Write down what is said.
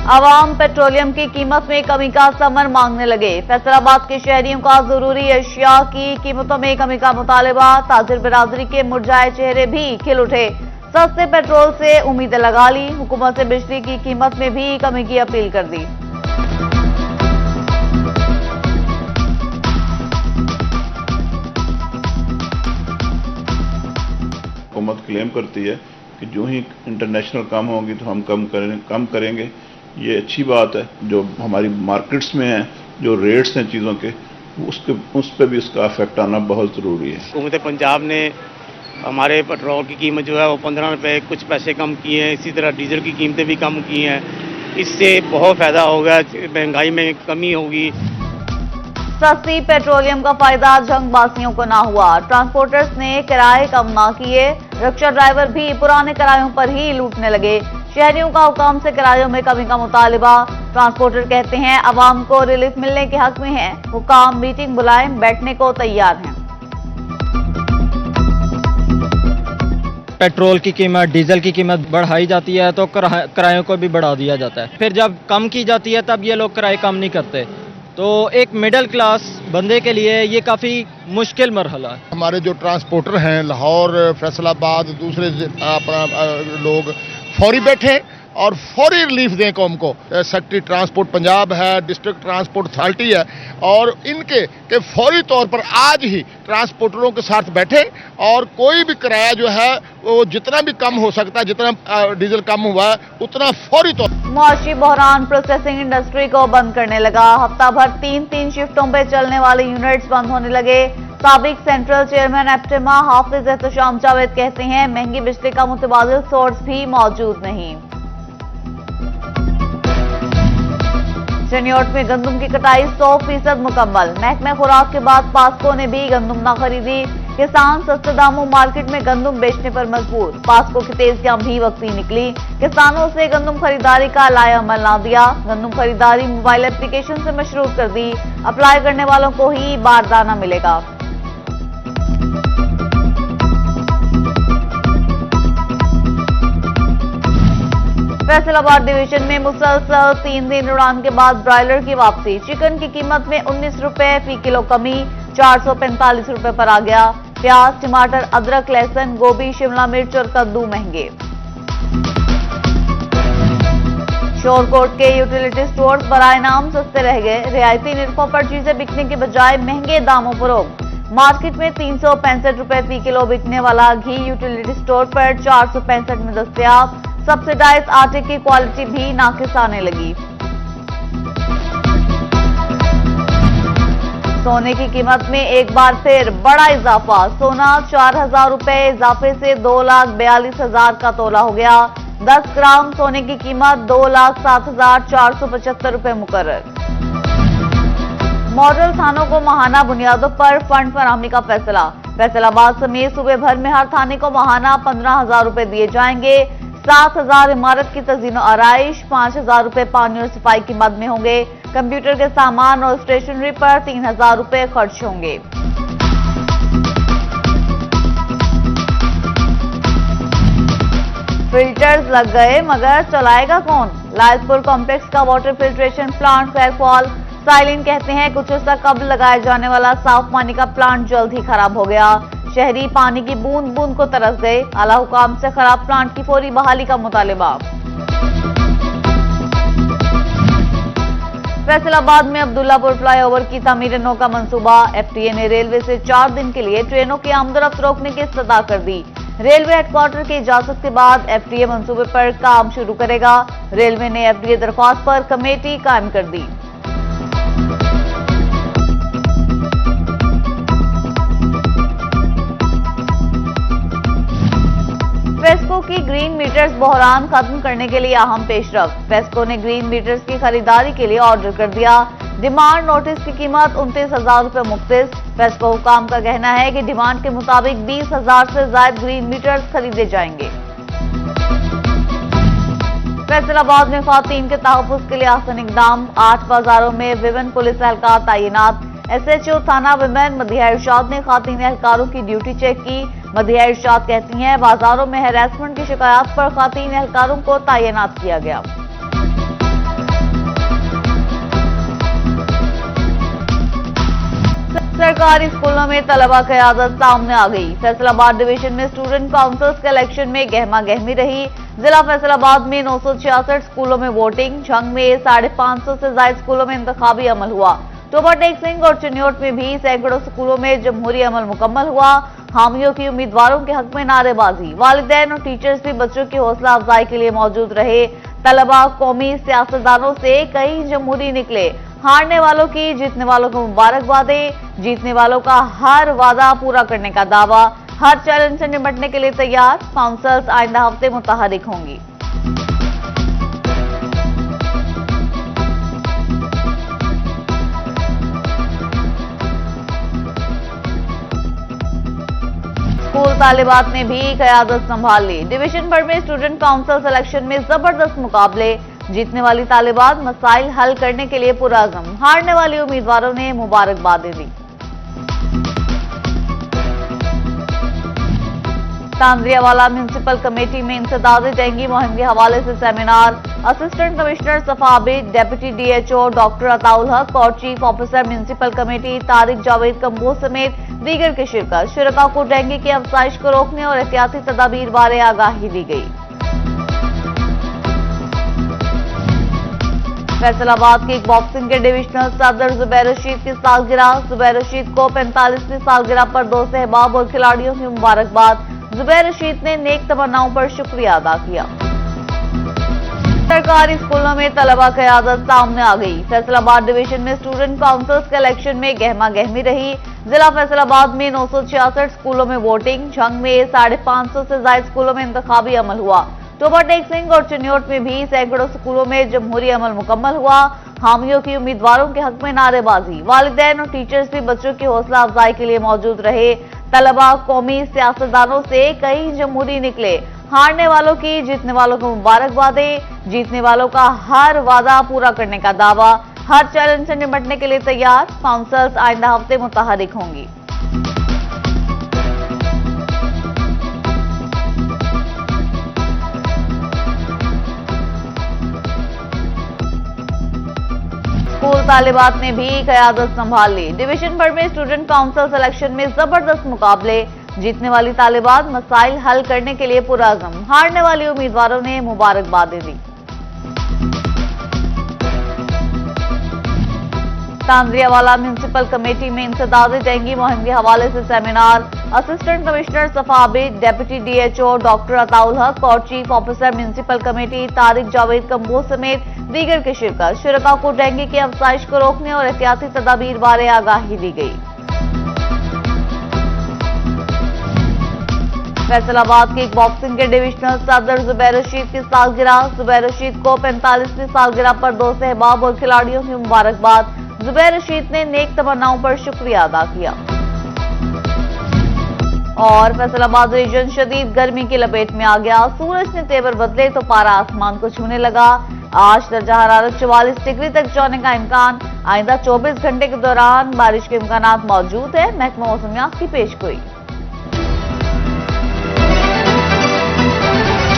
आवाम petroleum की कीमत में कमी का समर मांगने लगे। फैसलाबाद के शहरियों का जरूरी अशिया की कीमतों में कमी का मुतालबा। ताजिर बिरादरी के मुरझाए चेहरे भी खिल उठे। सस्ते पेट्रोल से उम्मीदें लगा ली। हुकूमत से बिजली की कीमत में भी कमी की अपील कर दी। हुकूमत क्लेम करती है कि जो ही इंटरनेशनल कम होगी तो हम कम करेंगे। ये अच्छी बात है। जो हमारी मार्केट्स में है, जो रेट्स हैं चीज़ों के, उस पर भी उसका इफेक्ट आना बहुत ज़रूरी है। हुकूमत पंजाब ने हमारे पेट्रोल की कीमत जो है वो 15 रुपये कुछ पैसे कम किए हैं। इसी तरह डीजल की कीमतें भी कम की हैं। इससे बहुत फ़ायदा होगा, महंगाई में कमी होगी। सस्ती पेट्रोलियम का फायदा जंगबाजियों को ना हुआ। ट्रांसपोर्टर्स ने किराए कम ना किए। रिक्शा ड्राइवर भी पुराने किरायों पर ही लूटने लगे। शहरियों का हुकाम से किरायों में कमी का मुतालिबा। ट्रांसपोर्टर कहते हैं अवाम को रिलीफ मिलने के हक में है। हुकाम मीटिंग बुलाएं, बैठने को तैयार हैं। पेट्रोल की कीमत, डीजल की कीमत बढ़ाई जाती है तो किरायों को भी बढ़ा दिया जाता है। फिर जब कम की जाती है तब ये लोग किराए कम नहीं करते। तो एक मिडिल क्लास बंदे के लिए ये काफ़ी मुश्किल मरहला है। हमारे जो ट्रांसपोर्टर हैं लाहौर, फैसलाबाद, दूसरे अपना लोग फौरी बैठे और फौरी रिलीफ दें कौम को। सेक्रेटरी ट्रांसपोर्ट पंजाब है, डिस्ट्रिक्ट ट्रांसपोर्ट अथॉरिटी है, और इनके के फौरी तौर पर आज ही ट्रांसपोर्टरों के साथ बैठे और कोई भी किराया जो है वो जितना भी कम हो सकता है, जितना डीजल कम हुआ है उतना फौरी तौर। मुआशी बहरान प्रोसेसिंग इंडस्ट्री को बंद करने लगा। हफ्ता भर 3-3 शिफ्टों पर चलने वाले यूनिट्स बंद होने लगे। साबिक सेंट्रल चेयरमैन एप्टेमा हाफिज एहतशाम जावेद कहते हैं महंगी बिजली का मुतबादिल सोर्स भी मौजूद नहीं। चनियोट में गंदम की कटाई 100% मुकम्मल। महकमे खुराक के बाद पास्को ने भी गंदम न खरीदी। किसान सस्ते दामों मार्केट में गंदम बेचने पर मजबूर। पास्को की तेजियां भी वक्ती निकली। किसानों से गंदम खरीदारी का लाएअमल ना दिया। गंदम खरीदारी मोबाइल एप्लीकेशन से मशरूत कर दी। अप्लाई करने वालों को ही बारदाना मिलेगा। फैसलाबाद डिवीजन में मुसलसल 3 दिन उड़ान के बाद ब्रायलर की वापसी। चिकन की कीमत में 19 रुपए फी किलो कमी, 445 रुपए पर आ गया। प्याज, टमाटर, अदरक, लहसुन, गोभी, शिमला मिर्च और कद्दू महंगे। शोरकोट के यूटिलिटी स्टोर्स बराए नाम सस्ते रह गए। रियायती निर्खों पर चीजें बिकने के बजाय महंगे दामों फरोख्त। मार्केट में 365 रुपए फी किलो बिकने वाला घी यूटिलिटी स्टोर पर 465 में दस्तयाब। सब्सिडाइज आटे की क्वालिटी भी नाकिस आने लगी। सोने की कीमत में एक बार फिर बड़ा इजाफा। सोना 4000 रुपए इजाफे से 2,42,000 का तोला हो गया। 10 ग्राम सोने की कीमत 2,07,475 रुपए मुकर्रर। मॉडल थानों को माहाना बुनियादों पर फंड फराहमी का फैसला। फैसलाबाद समेत सूबे भर में हर थाने को माहाना 15,000 रुपए दिए जाएंगे। 7,000 इमारत की तज़ीनो आराइश, 5,000 रुपए पानी और सफाई की मद में होंगे। कंप्यूटर के सामान और स्टेशनरी पर 3,000 रुपए खर्च होंगे। फिल्टर्स लग गए मगर चलाएगा कौन? लायलपुर कॉम्प्लेक्स का वाटर फिल्ट्रेशन प्लांट खैरफॉल। साइलिन कहते हैं कुछ अर्सा कब्ल लगाए जाने वाला साफ पानी का प्लांट जल्द ही खराब हो गया। शहरी पानी की बूंद बूंद को तरस गए। आला हुकाम से खराब प्लांट की फौरी बहाली का मुतालिबा। फैसलाबाद में अब्दुल्लापुर फ्लाईओवर की तामीर नौ का मंसूबा। एफटीए ने रेलवे से 4 दिन के लिए ट्रेनों की आमदोरफ्त रोकने की इस्तदा कर दी। रेलवे हेडक्वार्टर की इजाजत के बाद एफटीए मंसूबे पर काम शुरू करेगा। रेलवे ने एफटीए दरख्वास्त पर कमेटी कायम कर दी। फेस्को की ग्रीन मीटर्स बहरान खत्म करने के लिए अहम पेशरफ्त। फेस्को ने ग्रीन मीटर्स की खरीदारी के लिए ऑर्डर कर दिया। डिमांड नोटिस की कीमत 29,000 रुपए मुख्तिस। फेस्को हुकाम का कहना है कि डिमांड के मुताबिक 20,000 से ज्यादा ग्रीन मीटर्स खरीदे जाएंगे। फैसलाबाद में खातीन के तहफ़्फ़ुज़ के लिए आसान इक़दाम। 8 बाजारों में विमेन पुलिस एहलकार तैनात। एसएचओ थाना विमेन मदिहा इरशाद ने खातीन एहलकारों की ड्यूटी चेक की। मदिहा इरशाद कहती हैं बाजारों में हैरेसमेंट की शिकायत पर खातीन एहलकारों को तैनात किया गया। सरकारी स्कूलों में तलबा क़यादत सामने आ गई। फैसलाबाद डिवीजन में स्टूडेंट काउंसिल्स के इलेक्शन में गहमा गहमी रही। जिला फैसलाबाद में 966 स्कूलों में वोटिंग, झंग में 550 से ज्यादा स्कूलों में इंतखाबी अमल हुआ। टोबा टेक सिंह और चिन्योट में भी सैकड़ों स्कूलों में जमहूरी अमल मुकम्मल हुआ। हामियों की उम्मीदवारों के हक में नारेबाजी, वालिदैन और टीचर्स भी बच्चों की हौसला अफजाई के लिए मौजूद रहे। तलबा कौमी सियासतदानों से कई जमहूरी निकले। हारने वालों की जीतने वालों को मुबारकबादें, जीतने वालों का हर वादा पूरा करने का दावा, हर चैलेंज से निपटने के लिए तैयार। काउंसिल्स आइंदा हफ्ते मुतहरिक होंगी। स्कूल तालिबात ने भी क़यादत संभाल ली। डिवीजन भर में स्टूडेंट काउंसिल इलेक्शन में जबरदस्त मुकाबले, जीतने वाली तालिबात मसाइल हल करने के लिए पुरअज़म, हारने वाली उम्मीदवारों ने मुबारकबादें दी। तांद्रियावाला म्यूनिसिपल कमेटी में इंसदाद डेंगू मुहिम के हवाले से सेमिनार। असिस्टेंट कमिश्नर सफा Abid, deputy DHO doctor Ataul हक और chief officer municipal committee Tariq Javed Kamboj समेत दीगर की शिरकत। शुरका को डेंगू की अफजाइश को रोकने और एहतियाती तदाबीर बारे आगाही दी गई। फैसलाबाद के बॉक्सिंग के डिविजनल सदर जुबैर रशीद की सालगिरह। जुबैर रशीद को 45वीं सालगिरह पर दोस्त अहबाब और खिलाड़ियों की मुबारकबाद। जुबैर रशीद ने नेक तमन्नाओं पर शुक्रिया अदा किया। सरकारी स्कूलों में तलबा क़यादत सामने आ गई। फैसलाबाद डिवीजन में स्टूडेंट काउंसिल्स के इलेक्शन में गहमा गहमी रही। जिला फैसलाबाद में 966 स्कूलों में वोटिंग, झंग में 550 से ज्यादा स्कूलों में इंतखाबी अमल हुआ। टोबा टेक सिंह और चिन्योट में भी सैकड़ों स्कूलों में जमहूरी अमल मुकम्मल हुआ। हामियों की उम्मीदवारों के हक में नारेबाजी, वालिदैन और टीचर्स भी बच्चों की हौसला अफजाई के लिए मौजूद रहे। तलबा कौमी सियासतदानों से कई जमहूरी निकले। हारने वालों की जीतने वालों को मुबारकबादें, जीतने वालों का हर वादा पूरा करने का दावा, हर चैलेंज से निपटने के लिए तैयार। काउंसिल्स आइंदा हफ्ते मुतहरिक होंगी। स्कूल तालिबात ने भी क़यादत संभाल ली। डिवीजन भर में स्टूडेंट काउंसिल इलेक्शन में जबरदस्त मुकाबले, जीतने वाली तालिबात मसाइल हल करने के लिए पुरअज़म, हारने वाली उम्मीदवारों ने मुबारकबादें दी। तांद्रियावाला म्यूनिसिपल कमेटी में इंसदाद डेंगू मुहिम के हवाले से सेमिनार। असिस्टेंट कमिश्नर सफा Abid, deputy DHO doctor Ataul हक और chief officer municipal committee Tariq Javed Kamboj समेत दीगर की शिरकत। शुरका को डेंगू की अफजाइश को रोकने और एहतियाती तदाबीर बारे आगाही दी गई। फैसलाबाद के बॉक्सिंग के डिविजनल सदर जुबैर रशीद की सालगिरह। जुबैर रशीद को 45वीं सालगिरह पर दोस्त अहबाब और खिलाड़ियों की मुबारकबाद। जुबैर रशीद ने नेक तमन्नाओं पर शुक्रिया अदा किया। और फैसलाबाद रीजन शदीद गर्मी की लपेट में आ गया। सूरज ने तेवर बदले तो पारा आसमान को छूने लगा। आज दर्जा हरारत 44 डिग्री तक जाने का इम्कान। आइंदा 24 घंटे के दौरान बारिश के इम्कानात मौजूद है। महकमा मौसमियात की पेशगोई।